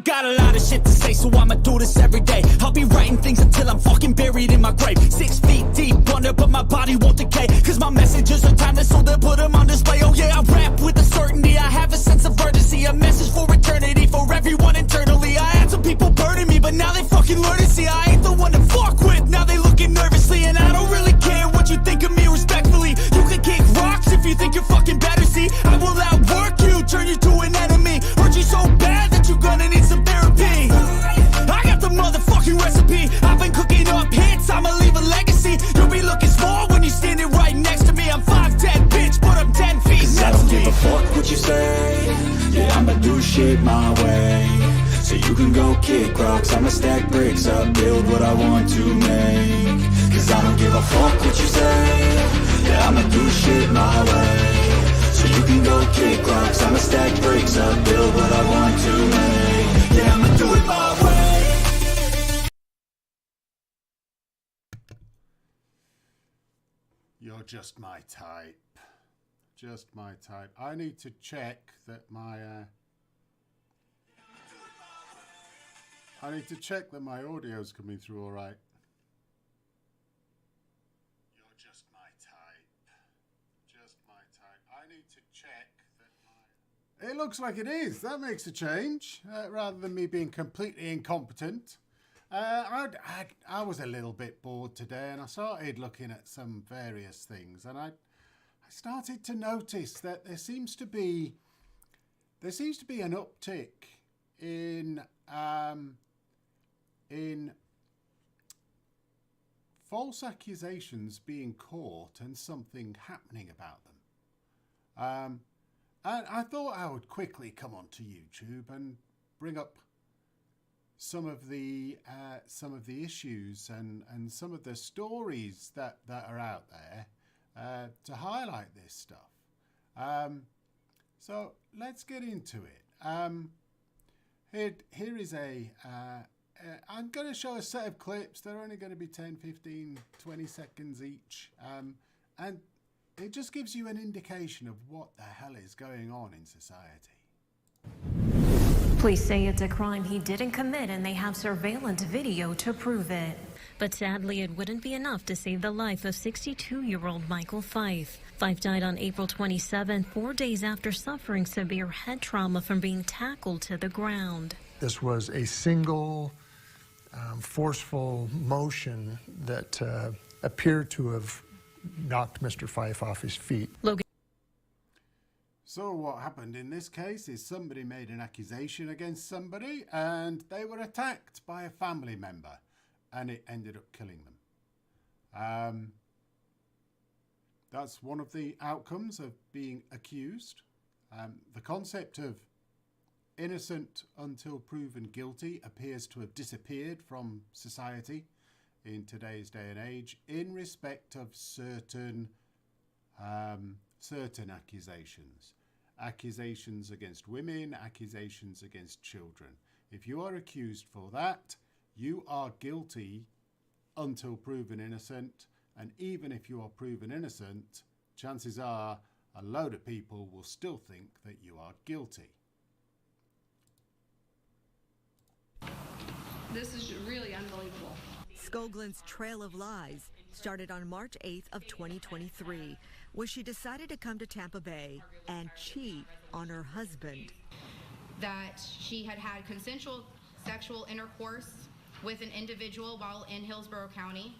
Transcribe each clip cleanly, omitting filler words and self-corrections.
Got a lot of shit to say, so I'ma do this every day. I'll be writing things until I'm fucking buried in my grave. 6 feet deep under, but my body won't decay. Cause my messages are timeless, so they'll put them on display. Oh yeah, I rap with a certainty, I have a sense of urgency. A message for eternity, for everyone internally. I had some people burning me, but now they fucking learn to see I ain't the one to fuck with, now they looking nervously. And I don't really care what you think of me, respectfully. You can kick rocks if you think you're fucking better, see. I will outwork you, turn you to an enemy. Hurt you so bad that you're gonna need some therapy. I got the motherfucking recipe. I've been cooking up hits, I'ma leave a legacy. You'll be looking small when you're standing right next to me. I'm 5'10", bitch, but I'm 10 feet. Cause I don't give a fuck what you say. Yeah, I'ma do shit my way. So you can go kick rocks, I'ma stack bricks up, build what I want to make. Cause I don't give a fuck what you say. Yeah, I'ma do shit my way. So you can go kick rocks, I'ma stack bricks up, build what I want to make. Yeah, I'ma do it my way. You're just my type. Just my type. I need to check that my audio's coming through all right. You're just my type. Just my type. I need to check that my... It looks like it is. That makes a change. Rather than me being completely incompetent. I was a little bit bored today and I started looking at some various things, and I started to notice that there seems to be an uptick in false accusations being caught and something happening about them. And I thought I would quickly come onto YouTube and bring up some of the issues and some of the stories that are out there to highlight this stuff. So let's get into it. Here is I'm going to show a set of clips. They're only going to be 10, 15, 20 seconds each. And it just gives you an indication of what the hell is going on in society. Police say it's a crime he didn't commit, and they have surveillance video to prove it. But sadly, it wouldn't be enough to save the life of 62-year-old Michael Fife. Fife died on April 27, 4 days after suffering severe head trauma from being tackled to the ground. This was a single, forceful motion that appeared to have knocked Mr. Fife off his feet. So what happened in this case is somebody made an accusation against somebody and they were attacked by a family member and it ended up killing them. That's one of the outcomes of being accused. The concept of innocent until proven guilty appears to have disappeared from society in today's day and age in respect of certain accusations. Accusations against women, accusations against children. If you are accused for that, you are guilty until proven innocent. And even if you are proven innocent, chances are a load of people will still think that you are guilty. This is really unbelievable. Skoglund's trail of lies started on March 8th of 2023, when she decided to come to Tampa Bay and cheat on her husband. That she had had consensual sexual intercourse with an individual while in Hillsborough County,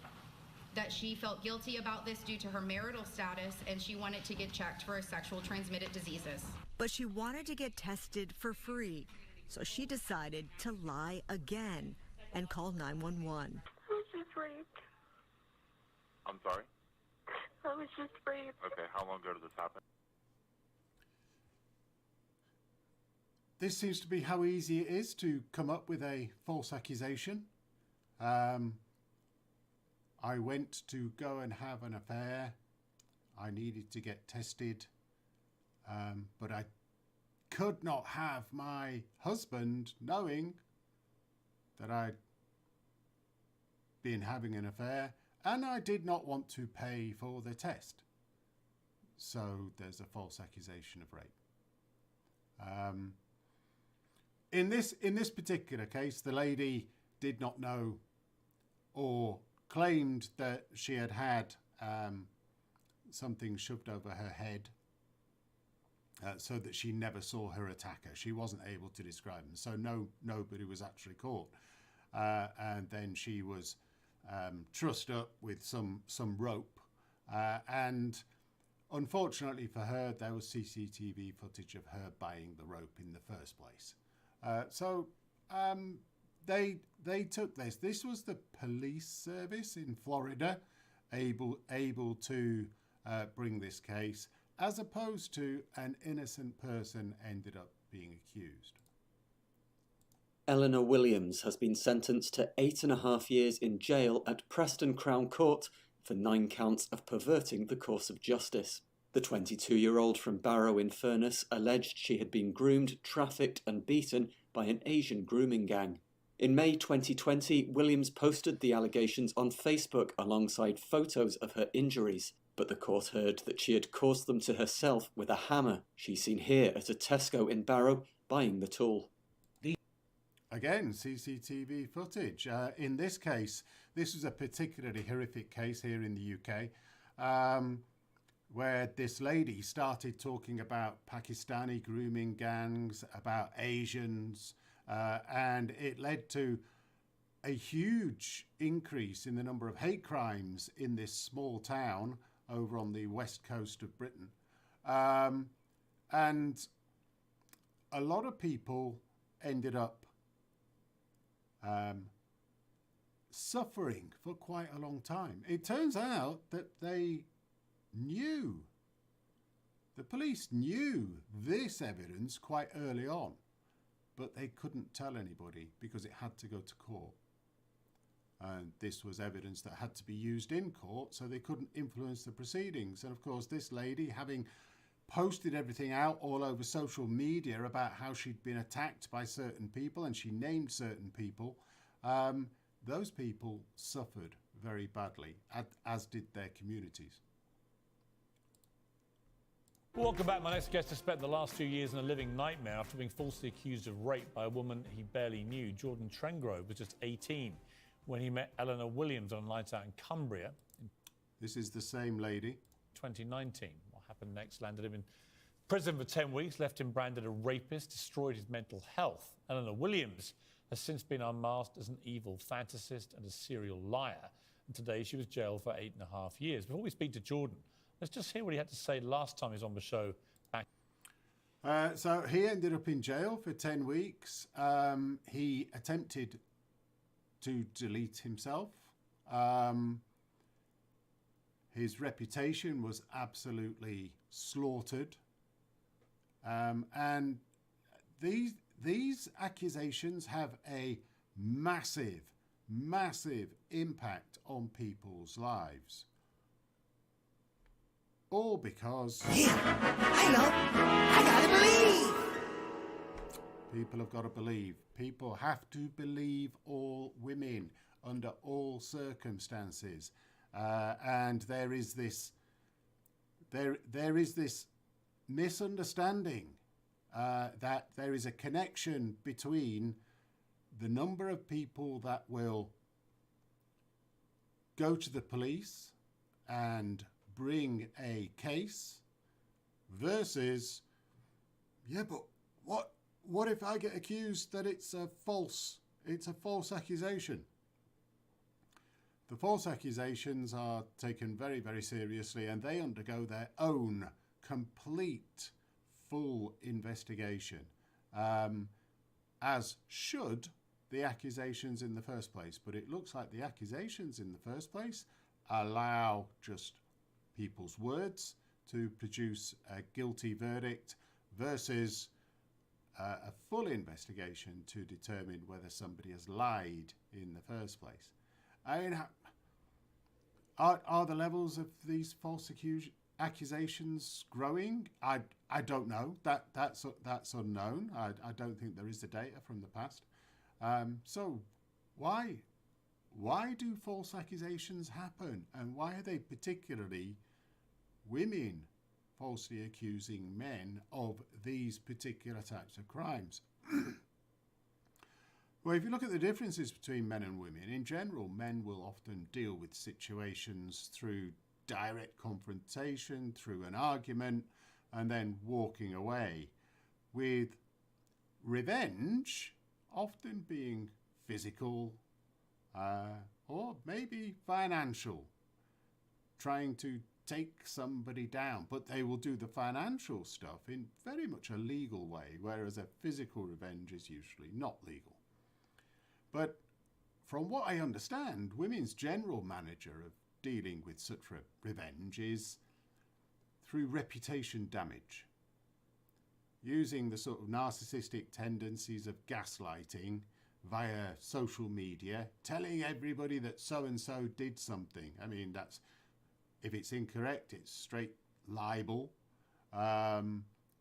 that she felt guilty about this due to her marital status, and she wanted to get checked for sexual transmitted diseases. But she wanted to get tested for free, so she decided to lie again and call 911. I was just raped. I'm sorry? I was just raped. Okay, how long ago did this happen? This seems to be how easy it is to come up with a false accusation. I went to go and have an affair. I needed to get tested, but I could not have my husband knowing that I'd been having an affair, and I did not want to pay for the test. So there's a false accusation of rape. in this particular case, the lady did not know or claimed that she had had something shoved over her head so that she never saw her attacker. She wasn't able to describe him, so nobody was actually caught. And then she was trussed up with some rope, and unfortunately for her, there was CCTV footage of her buying the rope in the first place. So they took this. This was the police service in Florida able to bring this case, as opposed to an innocent person ended up being accused. Eleanor Williams has been sentenced to 8.5 years in jail at Preston Crown Court for 9 counts of perverting the course of justice. The 22-year-old from Barrow in Furness alleged she had been groomed, trafficked and beaten by an Asian grooming gang. In May 2020, Williams posted the allegations on Facebook alongside photos of her injuries, but the court heard that she had caused them to herself with a hammer she's seen here at a Tesco in Barrow buying the tool. Again, CCTV footage. In this case, this was a particularly horrific case here in the UK, where this lady started talking about Pakistani grooming gangs, about Asians, and it led to a huge increase in the number of hate crimes in this small town over on the west coast of Britain. And a lot of people ended up suffering for quite a long time. It turns out that the police knew this evidence quite early on, but they couldn't tell anybody because it had to go to court. And this was evidence that had to be used in court, so they couldn't influence the proceedings. And of course, this lady, having posted everything out all over social media about how she'd been attacked by certain people, and she named certain people, those people suffered very badly, as did their communities. Welcome back. My next guest has spent the last 2 years in a living nightmare after being falsely accused of rape by a woman he barely knew. Jordan Trengrove was just 18 when he met Eleanor Williams on a night out in Cumbria. This is the same lady. 2019. What happened next landed him in prison for 10 weeks, left him branded a rapist, destroyed his mental health. Eleanor Williams has since been unmasked as an evil fantasist and a serial liar. And today she was jailed for 8.5 years. Before we speak to Jordan, let's just hear what he had to say last time he was on the show. So he ended up in jail for 10 weeks. He attempted to delete himself. His reputation was absolutely slaughtered. And these accusations have a massive impact on people's lives. All because... Yeah, I know. I gotta believe. People have got to believe. People have to believe all women under all circumstances. And there is this misunderstanding that there is a connection between the number of people that will go to the police and bring a case versus, yeah, but what if I get accused that it's a false accusation? The false accusations are taken very, very seriously, and they undergo their own complete, full investigation, as should the accusations in the first place. But it looks like the accusations in the first place allow just people's words to produce a guilty verdict versus a full investigation to determine whether somebody has lied in the first place. I mean, are the levels of these false accusations growing? I don't know. That's unknown. I don't think there is the data from the past. So why do false accusations happen, and why are they particularly women falsely accusing men of these particular types of crimes? Well, if you look at the differences between men and women, in general, men will often deal with situations through direct confrontation, through an argument, and then walking away, with revenge often being physical or maybe financial, trying to take somebody down, but they will do the financial stuff in very much a legal way, whereas a physical revenge is usually not legal. But from what I understand, women's general manager of dealing with such revenge is through reputation damage, using the sort of narcissistic tendencies of gaslighting via social media, telling everybody that so-and-so did something. I mean, that's, if it's incorrect, it's straight libel,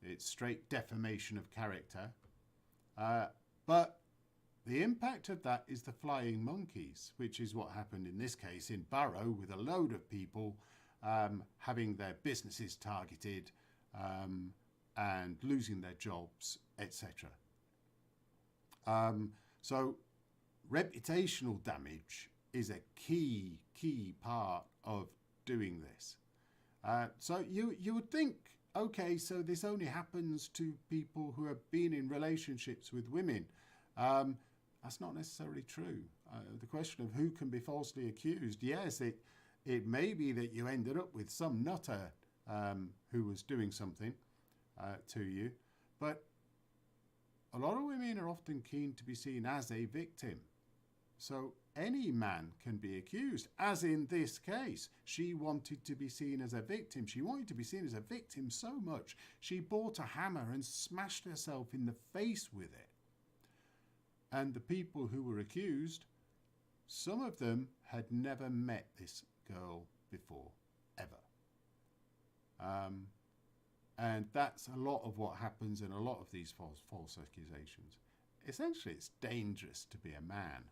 it's straight defamation of character. But the impact of that is the flying monkeys, which is what happened in this case in Barrow, with a load of people having their businesses targeted and losing their jobs, etc. So reputational damage is a key part of doing this. So you would think, okay, so this only happens to people who have been in relationships with women. That's not necessarily true. The question of who can be falsely accused, yes, it may be that you ended up with some nutter who was doing something to you, but a lot of women are often keen to be seen as a victim. So any man can be accused, as in this case. She wanted to be seen as a victim. She wanted to be seen as a victim so much, she bought a hammer and smashed herself in the face with it. And the people who were accused, some of them had never met this girl before, ever. And that's a lot of what happens in a lot of these false accusations. Essentially, it's dangerous to be a man.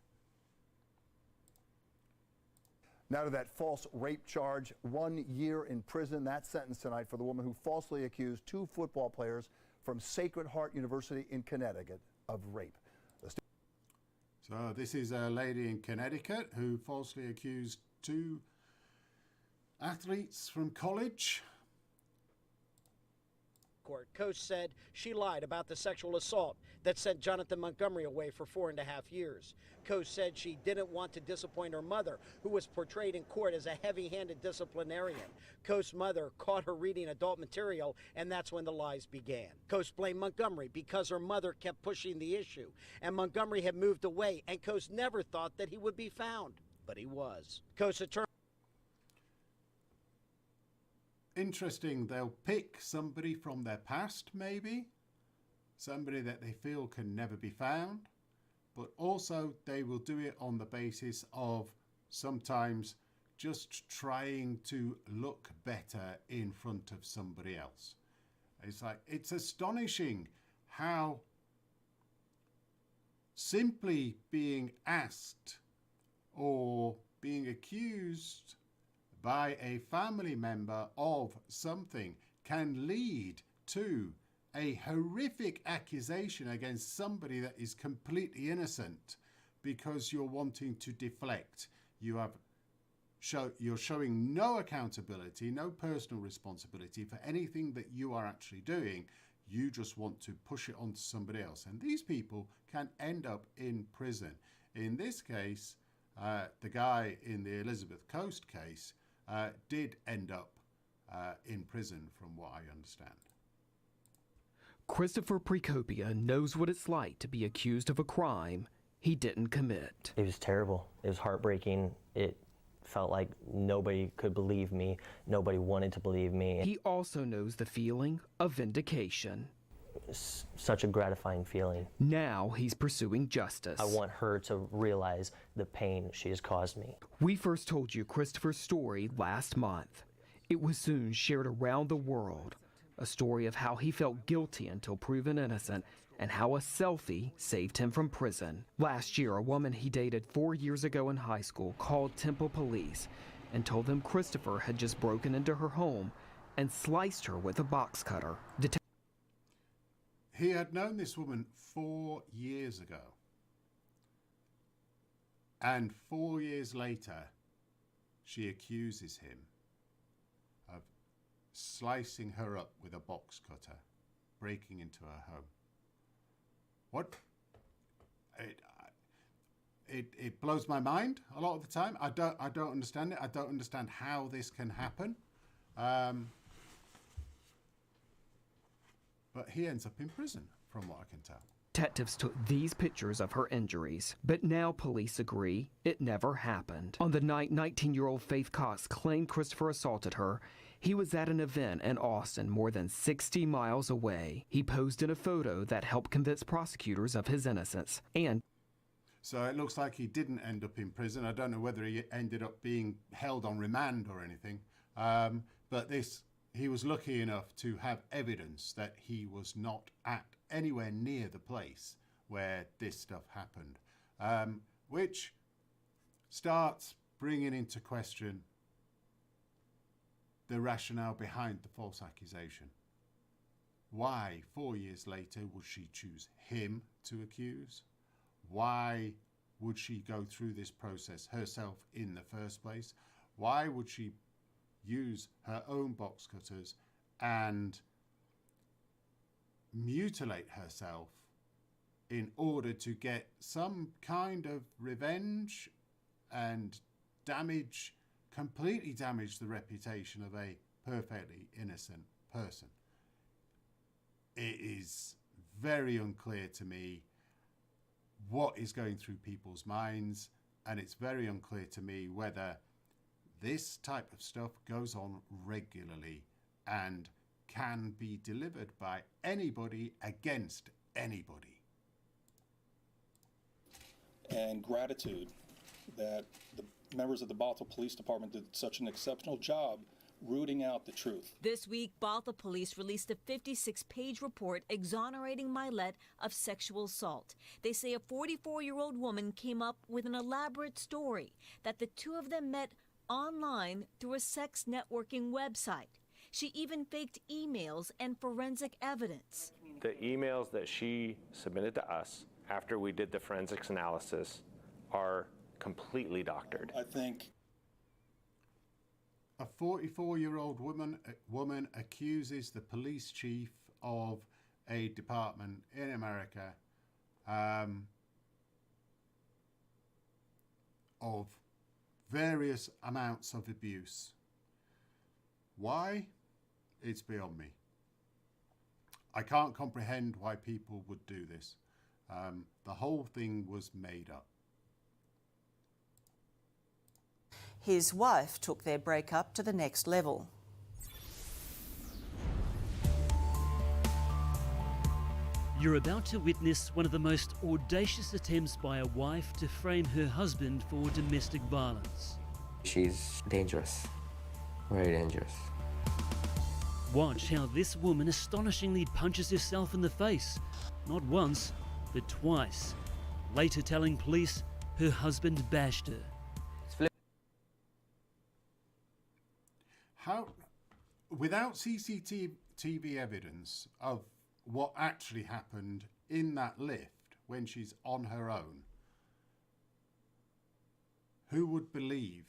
Now to that false rape charge, 1 year in prison. That sentence tonight for the woman who falsely accused 2 football players from Sacred Heart University in Connecticut of rape. So this is a lady in Connecticut who falsely accused 2 athletes from college. Coach said she lied about the sexual assault that sent Jonathan Montgomery away for 4.5 years. Coach said she didn't want to disappoint her mother, who was portrayed in court as a heavy-handed disciplinarian. Coach's mother caught her reading adult material, and that's when the lies began. Coach blamed Montgomery because her mother kept pushing the issue, and Montgomery had moved away, and Coach never thought that he would be found, but he was. Coach's attorney. Interesting, they'll pick somebody from their past, maybe, somebody that they feel can never be found, but also they will do it on the basis of sometimes just trying to look better in front of somebody else. It's like, it's astonishing how simply being asked or being accused by a family member of something can lead to a horrific accusation against somebody that is completely innocent because you're wanting to deflect. You're showing no accountability, no personal responsibility for anything that you are actually doing. You just want to push it onto somebody else. And these people can end up in prison. In this case, the guy in the Elizabeth Coast case did end up in prison, from what I understand. Christopher Precopia knows what it's like to be accused of a crime he didn't commit. It was terrible. It was heartbreaking. It felt like nobody could believe me. Nobody wanted to believe me. He also knows the feeling of vindication. It's such a gratifying feeling. Now he's pursuing justice. I want her to realize the pain she has caused me. We first told you Christopher's story last month. It was soon shared around the world. A story of how he felt guilty until proven innocent and how a selfie saved him from prison. Last year, a woman he dated 4 years ago in high school called Temple Police and told them Christopher had just broken into her home and sliced her with a box cutter. He had known this woman 4 years ago. And 4 years later, she accuses him of slicing her up with a box cutter, breaking into her home. What? It blows my mind a lot of the time. I don't understand it. I don't understand how this can happen. But he ends up in prison, from what I can tell. Detectives took these pictures of her injuries, but now police agree it never happened. On the night 19-year-old Faith Cox claimed Christopher assaulted her, he was at an event in Austin more than 60 miles away. He posed in a photo that helped convince prosecutors of his innocence. And so it looks like he didn't end up in prison. I don't know whether he ended up being held on remand or anything. But he was lucky enough to have evidence that he was not at anywhere near the place where this stuff happened, which starts bringing into question the rationale behind the false accusation. Why, 4 years later, would she choose him to accuse? Why would she go through this process herself in the first place? Why would she use her own box cutters and mutilate herself in order to get some kind of revenge and completely damage the reputation of a perfectly innocent person? It is very unclear to me what is going through people's minds, and it's very unclear to me whether this type of stuff goes on regularly and can be delivered by anybody against anybody. And gratitude that the members of the Bothell Police Department did such an exceptional job rooting out the truth. This week, Bothell Police released a 56-page report exonerating Mylett of sexual assault. They say a 44-year-old woman came up with an elaborate story that the two of them met online through a sex networking website. She even faked emails and forensic evidence. The emails that she submitted to us after we did the forensics analysis are completely doctored. I think a 44-year-old woman accuses the police chief of a department in America of various amounts of abuse. Why? It's beyond me. I can't comprehend why people would do this. The whole thing was made up. His wife took their breakup to the next level. You're about to witness one of the most audacious attempts by a wife to frame her husband for domestic violence. She's dangerous, very dangerous. Watch how this woman astonishingly punches herself in the face, not once, but twice, later telling police her husband bashed her. How, without CCTV evidence of what actually happened in that lift when she's on her own, who would believe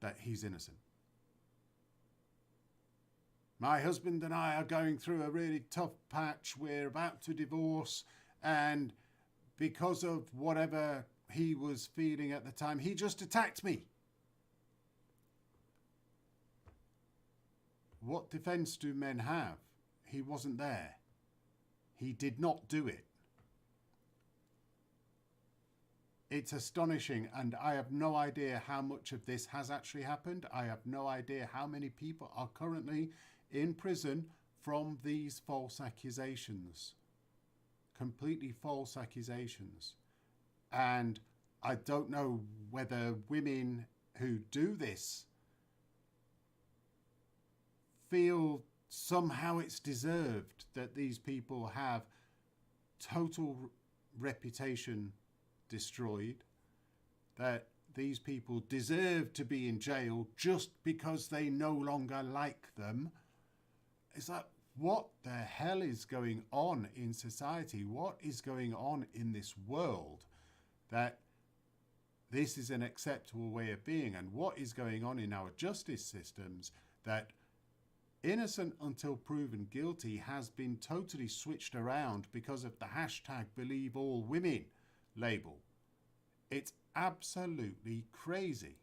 that he's innocent? My husband and I are going through a really tough patch. We're about to divorce, and because of whatever he was feeling at the time, he just attacked me. What defense do men have? He wasn't there. He did not do it. It's astonishing, and I have no idea how much of this has actually happened. I have no idea how many people are currently in prison from these false accusations. Completely false accusations. And I don't know whether women who do this feel somehow it's deserved that these people have total reputation destroyed, that these people deserve to be in jail just because they no longer like them. It's like, what the hell is going on in society? What is going on in this world that this is an acceptable way of being, and what is going on in our justice systems, that innocent until proven guilty has been totally switched around because of the hashtag believeallwomen label. It's absolutely crazy.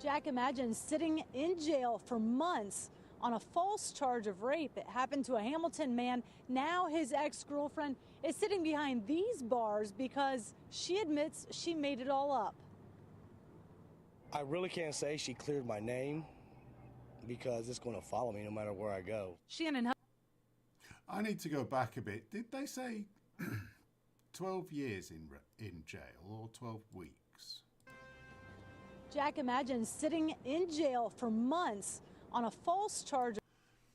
Jack, imagine sitting in jail for months on a false charge of rape. It happened to a Hamilton man. Now his ex-girlfriend is sitting behind these bars because she admits she made it all up. I really can't say she cleared my name because it's going to follow me no matter where I go. Shannon, I need to go back a bit. Did they say 12 years in jail or 12 weeks? Jack, imagine sitting in jail for months on a false charge.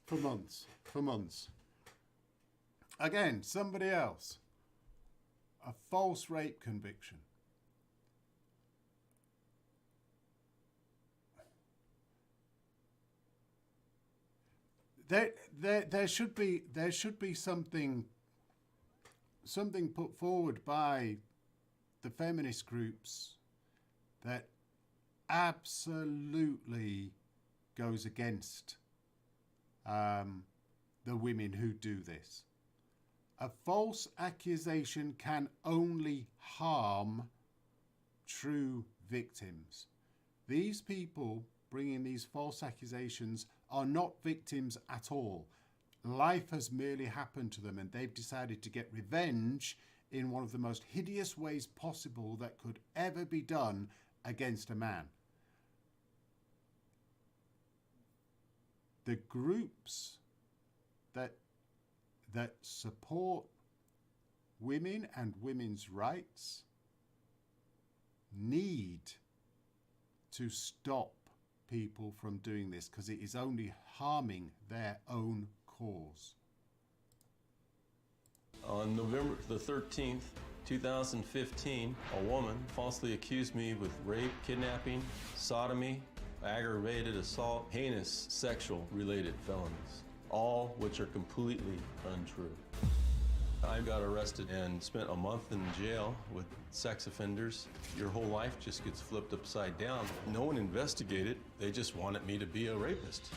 For months. Again, somebody else. A false rape conviction. There should be something put forward by the feminist groups that absolutely goes against the women who do this. A false accusation can only harm true victims. These people bringing these false accusations are not victims at all. Life has merely happened to them, and they've decided to get revenge in one of the most hideous ways possible that could ever be done against a man. The groups that support women and women's rights need to stop people from doing this, because it is only harming their own cause. On November the 13th, 2015, a woman falsely accused me with rape, kidnapping, sodomy, aggravated assault, heinous sexual-related felonies, all which are completely untrue. I got arrested and spent a month in jail with sex offenders. Your whole life just gets flipped upside down. No one investigated. They just wanted me to be a rapist.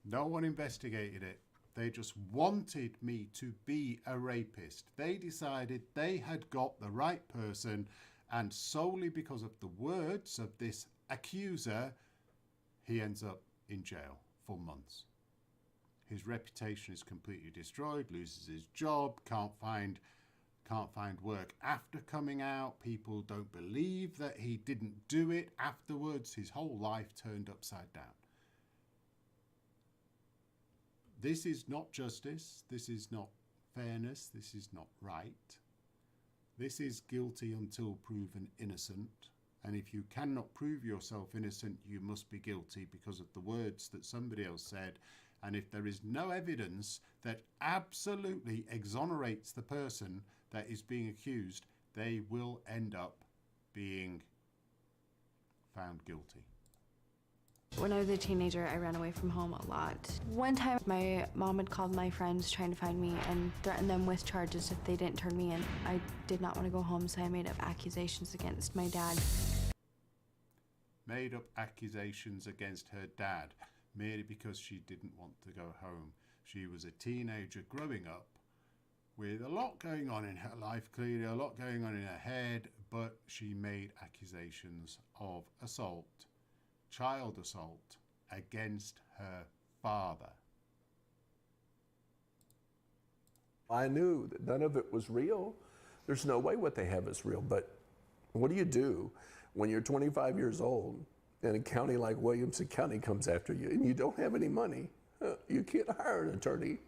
No one investigated it. They just wanted me to be a rapist. They decided they had got the right person, and solely because of the words of this accuser, he ends up in jail for months. His reputation is completely destroyed, loses his job, can't find work after coming out. People don't believe that he didn't do it afterwards. His whole life turned upside down. This is not justice. This is not fairness. This is not right. This is guilty until proven innocent. And if you cannot prove yourself innocent, you must be guilty because of the words that somebody else said. And if there is no evidence that absolutely exonerates the person that is being accused, they will end up being found guilty. When I was a teenager, I ran away from home a lot. One time, my mom had called my friends trying to find me and threatened them with charges if they didn't turn me in. I did not want to go home, so I made up accusations against my dad. Made up accusations against her dad, merely because she didn't want to go home. She was a teenager growing up with a lot going on in her life, clearly a lot going on in her head, but she made accusations of assault, child assault, against her father. I knew that none of it was real. There's no way what they have is real, but what do you do when you're 25 years old and a county like Williamson County comes after you and you don't have any money? You can't hire an attorney.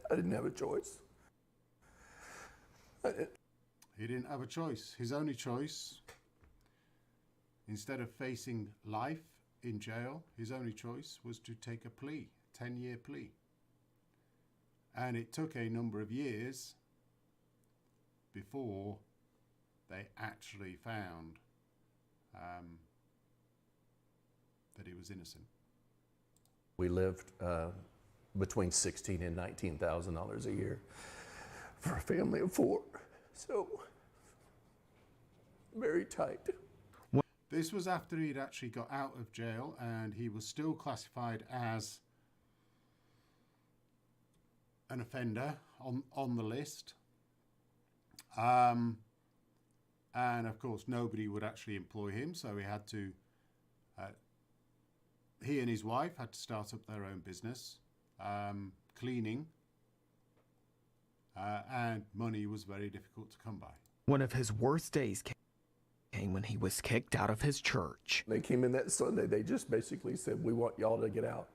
I didn't have a choice. He didn't have a choice. His only choice, instead of facing life in jail, his only choice was to take a plea, 10-year plea. And it took a number of years before they actually found that he was innocent. We lived between $16,000 and $19,000 a year for a family of 4. So, very tight. This was after he'd actually got out of jail and he was still classified as an offender on the list. And of course, nobody would actually employ him, so he had to, he and his wife had to start up their own business, cleaning, and money was very difficult to come by. One of his worst days came when he was kicked out of his church. They came in that Sunday, they just basically said, we want y'all to get out.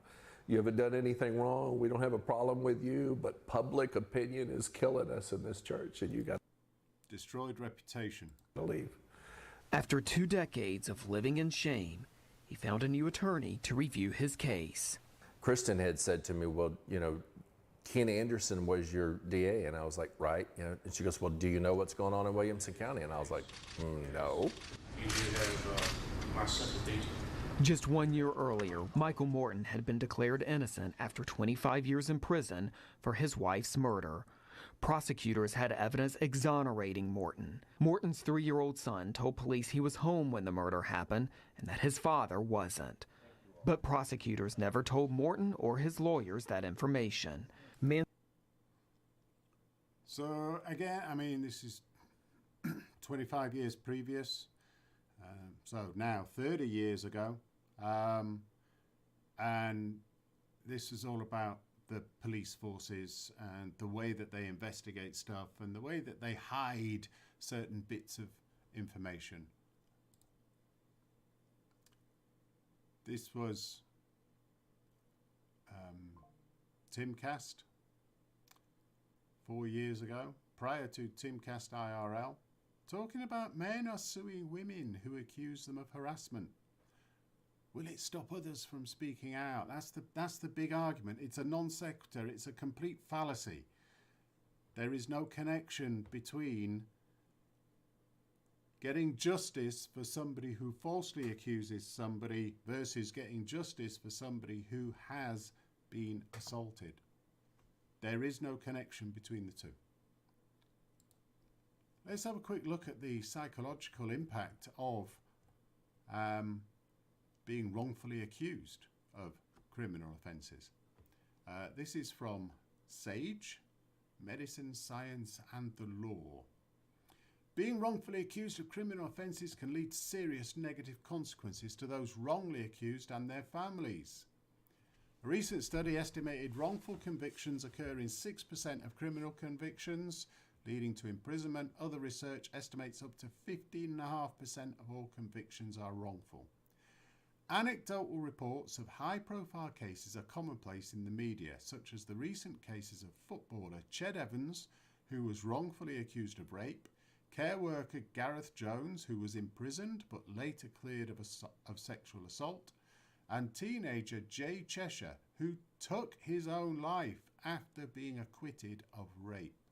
You haven't done anything wrong, we don't have a problem with you, but public opinion is killing us in this church, and you got destroyed reputation. to leave. After 2 decades of living in shame, he found a new attorney to review his case. Kristen had said to me, well, you know, Ken Anderson was your DA, and I was like, right. You know, and she goes, well, do you know what's going on in Williamson County? And I was like, no. You did have my sympathy. Just 1 year earlier, Michael Morton had been declared innocent after 25 years in prison for his wife's murder. Prosecutors had evidence exonerating Morton. Morton's 3-year-old son told police he was home when the murder happened and that his father wasn't. But prosecutors never told Morton or his lawyers that information. So again, I mean, this is 25 years previous, so now 30 years ago, and this is all about the police forces and the way that they investigate stuff and the way that they hide certain bits of information. This was Timcast 4 years ago, prior to Timcast IRL, talking about men are suing women who accuse them of harassment. Will it stop others from speaking out? That's the big argument. It's a non sequitur. It's a complete fallacy. There is no connection between getting justice for somebody who falsely accuses somebody versus getting justice for somebody who has been assaulted. There is no connection between the two. Let's have a quick look at the psychological impact of being wrongfully accused of criminal offences. This is from SAGE, Medicine, Science and the Law. Being wrongfully accused of criminal offences can lead to serious negative consequences to those wrongly accused and their families. A recent study estimated wrongful convictions occur in 6% of criminal convictions, leading to imprisonment. Other research estimates up to 15.5% of all convictions are wrongful. Anecdotal reports of high-profile cases are commonplace in the media, such as the recent cases of footballer Ched Evans, who was wrongfully accused of rape, care worker Gareth Jones, who was imprisoned but later cleared of sexual assault, and teenager Jay Cheshire, who took his own life after being acquitted of rape.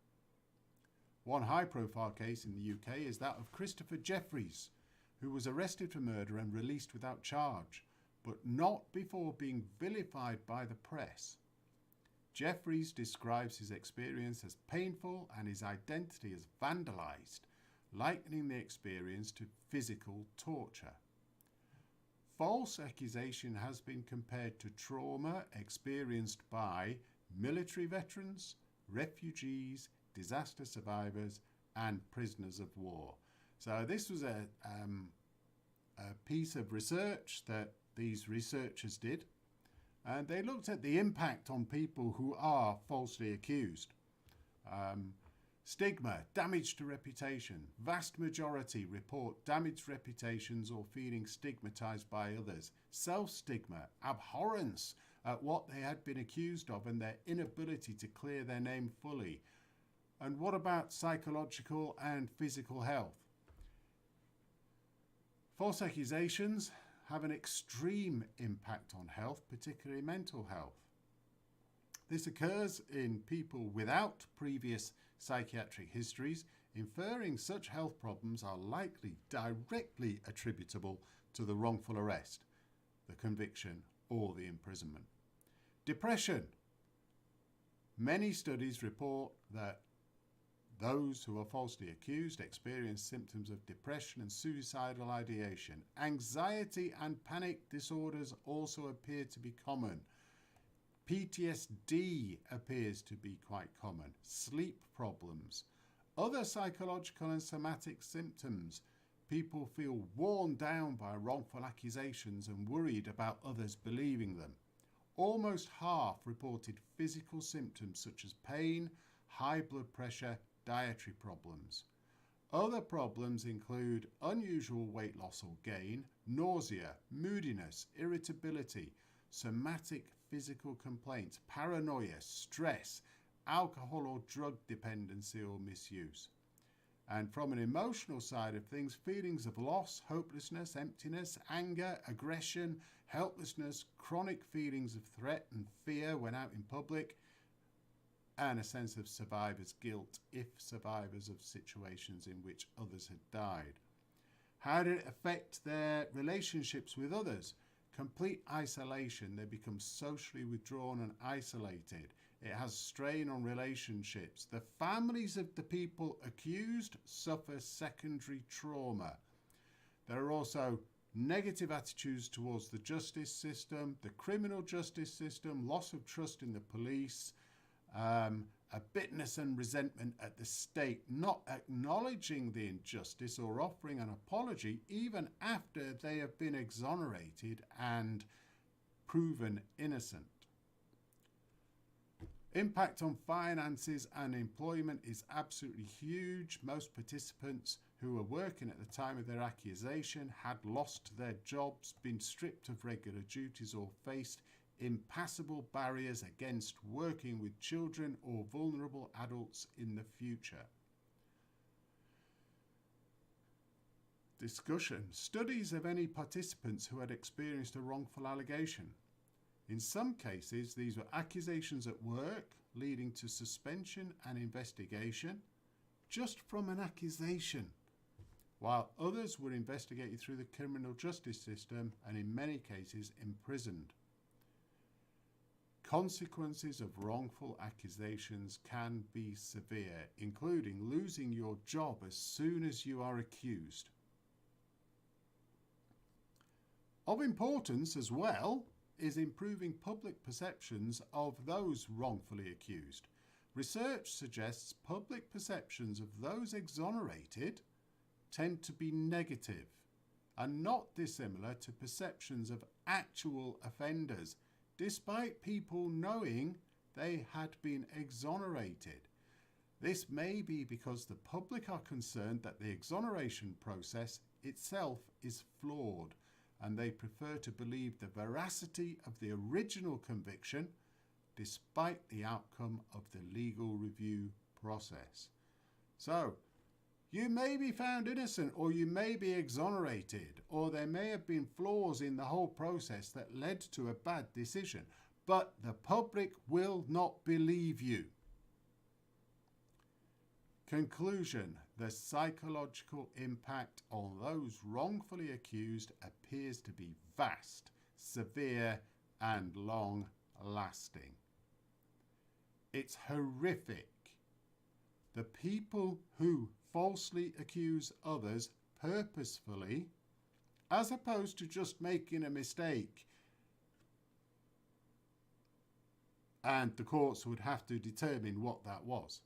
One high-profile case in the UK is that of Christopher Jeffries, who was arrested for murder and released without charge, but not before being vilified by the press. Jeffries describes his experience as painful and his identity as vandalised, likening the experience to physical torture. False accusation has been compared to trauma experienced by military veterans, refugees, disaster survivors, and prisoners of war. So this was a piece of research that these researchers did, and they looked at the impact on people who are falsely accused. Stigma, damage to reputation. Vast majority report damaged reputations or feeling stigmatized by others. Self-stigma, abhorrence at what they had been accused of and their inability to clear their name fully. And what about psychological and physical health? False accusations have an extreme impact on health, particularly mental health. This occurs in people without previous psychiatric histories, inferring such health problems are likely directly attributable to the wrongful arrest, the conviction, or the imprisonment. Depression. Many studies report that Those who are falsely accused experience symptoms of depression and suicidal ideation. Anxiety and panic disorders also appear to be common. PTSD appears to be quite common. Sleep problems. Other psychological and somatic symptoms. People feel worn down by wrongful accusations and worried about others believing them. Almost half reported physical symptoms such as pain, high blood pressure, dietary problems. Other problems include unusual weight loss or gain, nausea, moodiness, irritability, somatic physical complaints, paranoia, stress, alcohol or drug dependency or misuse. And from an emotional side of things, feelings of loss, hopelessness, emptiness, anger, aggression, helplessness, chronic feelings of threat and fear when out in public, and a sense of survivor's guilt if survivors of situations in which others had died. How did it affect their relationships with others? Complete isolation. They become socially withdrawn and isolated. It has strain on relationships. The families of the people accused suffer secondary trauma. There are also negative attitudes towards the justice system, the criminal justice system, loss of trust in the police, a bitterness and resentment at the state, not acknowledging the injustice or offering an apology even after they have been exonerated and proven innocent. Impact on finances and employment is absolutely huge. Most participants who were working at the time of their accusation had lost their jobs, been stripped of regular duties, or faced impassable barriers against working with children or vulnerable adults in the future. Discussion. Studies of any participants who had experienced a wrongful allegation. In some cases, these were accusations at work leading to suspension and investigation just from an accusation, while others were investigated through the criminal justice system and in many cases imprisoned. Consequences of wrongful accusations can be severe, including losing your job as soon as you are accused. Of importance as well is improving public perceptions of those wrongfully accused. Research suggests public perceptions of those exonerated tend to be negative and not dissimilar to perceptions of actual offenders, despite people knowing they had been exonerated. This may be because the public are concerned that the exoneration process itself is flawed, and they prefer to believe the veracity of the original conviction despite the outcome of the legal review process. So, you may be found innocent, or you may be exonerated, or there may have been flaws in the whole process that led to a bad decision, but the public will not believe you. Conclusion. The psychological impact on those wrongfully accused appears to be vast, severe, and long-lasting. It's horrific. The people who falsely accuse others purposefully, as opposed to just making a mistake, and the courts would have to determine what that was.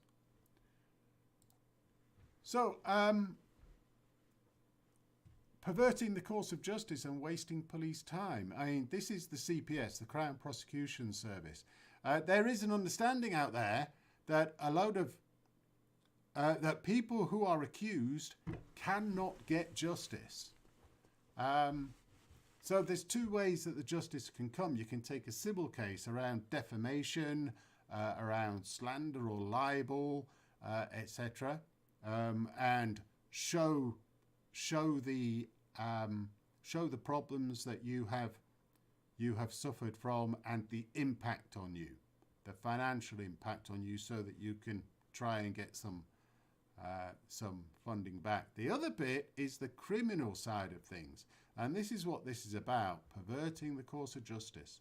So, perverting the course of justice and wasting police time. I mean, this is the CPS, the Crown Prosecution Service. There is an understanding out there that a load of that people who are accused cannot get justice. So there's two ways that the justice can come. You can take a civil case around defamation, around slander or libel, etc., and show the problems that you have suffered from and the impact on you, the financial impact on you, so that you can try and get some funding back. The other bit is the criminal side of things, and this is what this is about: perverting the course of justice.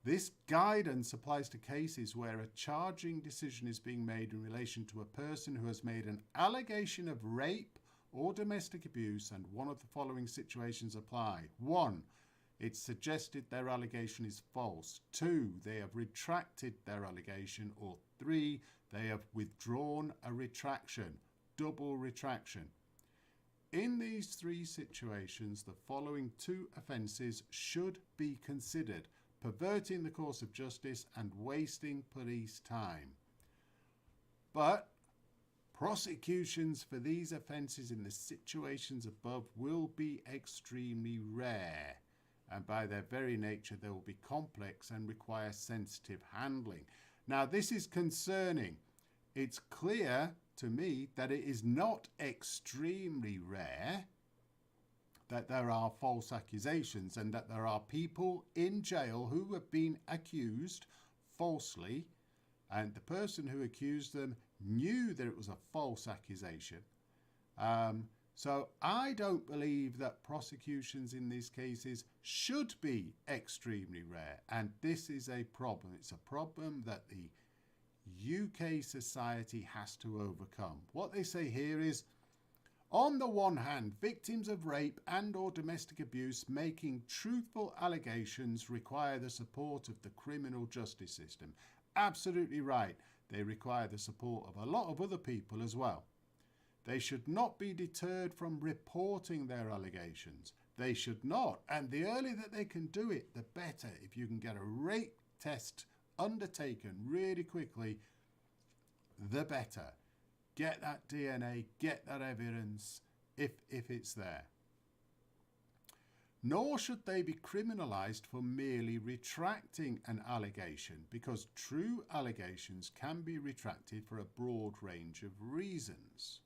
This guidance applies to cases where a charging decision is being made in relation to a person who has made an allegation of rape or domestic abuse, and one of the following situations apply. 1. It's suggested their allegation is false. 2. They have retracted their allegation. Or 3. They have withdrawn a retraction. Double retraction. In these 3 situations, the following 2 offences should be considered: perverting the course of justice and wasting police time. But prosecutions for these offences in the situations above will be extremely rare, and by their very nature they will be complex and require sensitive handling. Now, this is concerning. It's clear to me that it is not extremely rare that there are false accusations and that there are people in jail who have been accused falsely, and the person who accused them knew that it was a false accusation. So I don't believe that prosecutions in these cases should be extremely rare, and this is a problem. It's a problem that the UK society has to overcome. What they say here is, on the one hand, victims of rape and or domestic abuse making truthful allegations require the support of the criminal justice system. Absolutely right. They require the support of a lot of other people as well. They should not be deterred from reporting their allegations. They should not. And the earlier that they can do it, the better. If you can get a rape test undertaken really quickly, the better. Get that DNA, get that evidence if it's there. Nor should they be criminalised for merely retracting an allegation, because true allegations can be retracted for a broad range of reasons.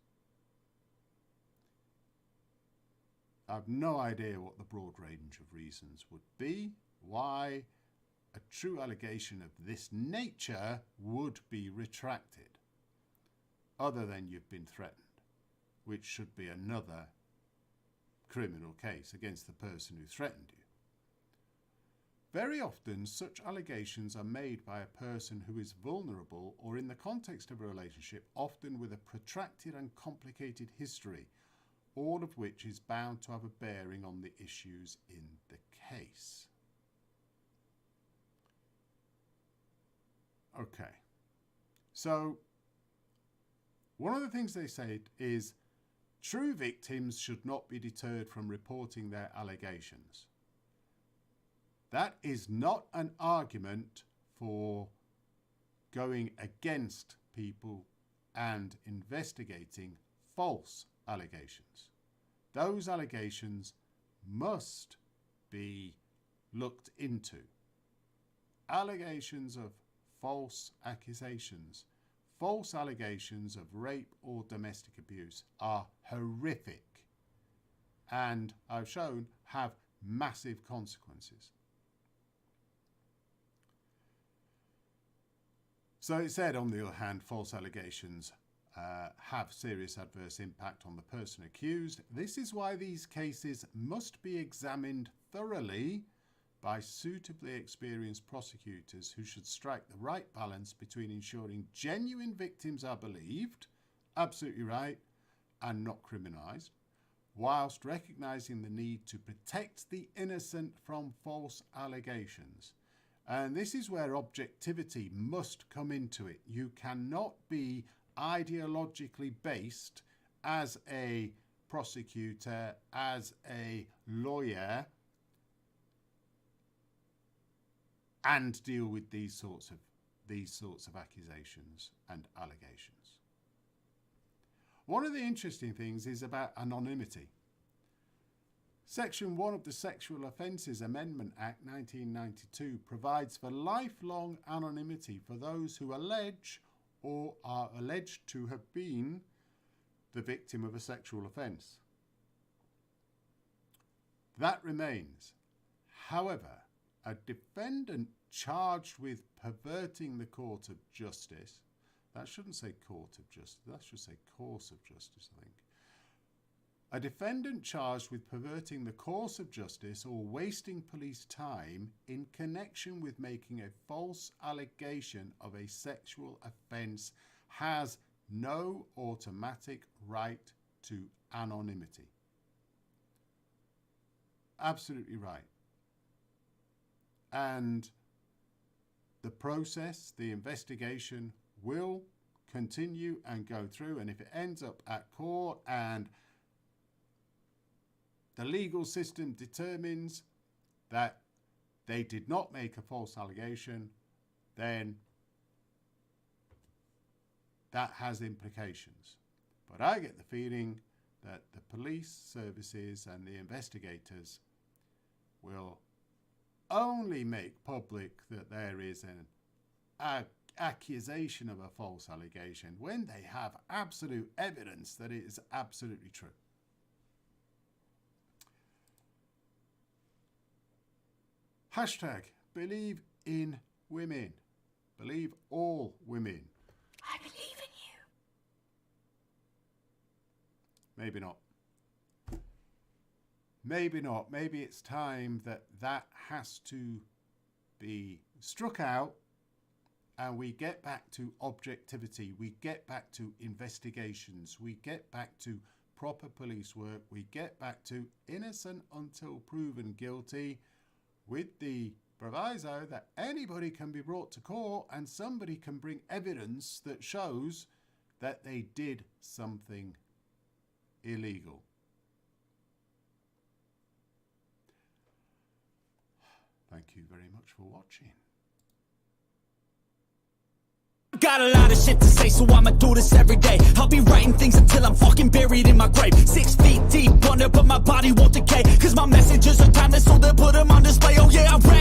I've no idea what the broad range of reasons would be, why a true allegation of this nature would be retracted, other than you've been threatened, which should be another criminal case against the person who threatened you. Very often, such allegations are made by a person who is vulnerable or in the context of a relationship, often with a protracted and complicated history, all of which is bound to have a bearing on the issues in the case. Okay, so one of the things they said is true victims should not be deterred from reporting their allegations. That is not an argument for going against people and investigating false allegations. Those allegations must be looked into. Allegations of false accusations, false allegations of rape or domestic abuse are horrific and, I've shown, have massive consequences. So it said, on the other hand, false allegations have serious adverse impact on the person accused. This is why these cases must be examined thoroughly by suitably experienced prosecutors who should strike the right balance between ensuring genuine victims are believed, absolutely right, and not criminised, whilst recognising the need to protect the innocent from false allegations. And this is where objectivity must come into it. You cannot be ideologically based as a prosecutor, as a lawyer, and deal with these sorts of accusations and allegations. One of the interesting things is about anonymity. Section 1 of the Sexual Offences Amendment Act 1992 provides for lifelong anonymity for those who allege or are alleged to have been the victim of a sexual offence. That remains. However, a defendant charged with perverting the court of justice, that shouldn't say court of justice, that should say course of justice, I think. A defendant charged with perverting the course of justice or wasting police time in connection with making a false allegation of a sexual offence has no automatic right to anonymity. Absolutely right. And the process, the investigation will continue and go through, and if it ends up at court and the legal system determines that they did not make a false allegation, then that has implications. But I get the feeling that the police services and the investigators will only make public that there is an accusation of a false allegation when they have absolute evidence that it is absolutely true. Hashtag believe in women. Believe all women. I believe in you. Maybe not. Maybe not. Maybe it's time that that has to be struck out and we get back to objectivity. We get back to investigations. We get back to proper police work. We get back to innocent until proven guilty, with the proviso that anybody can be brought to court and somebody can bring evidence that shows that they did something illegal. Thank you very much for watching. Got a lot of shit to say, so I'ma do this every day. I'll be writing things until I'm fucking buried in my grave. 6 feet deep under, but my body won't decay, cause my messages are timeless, so they'll put them on display. Oh yeah, I rap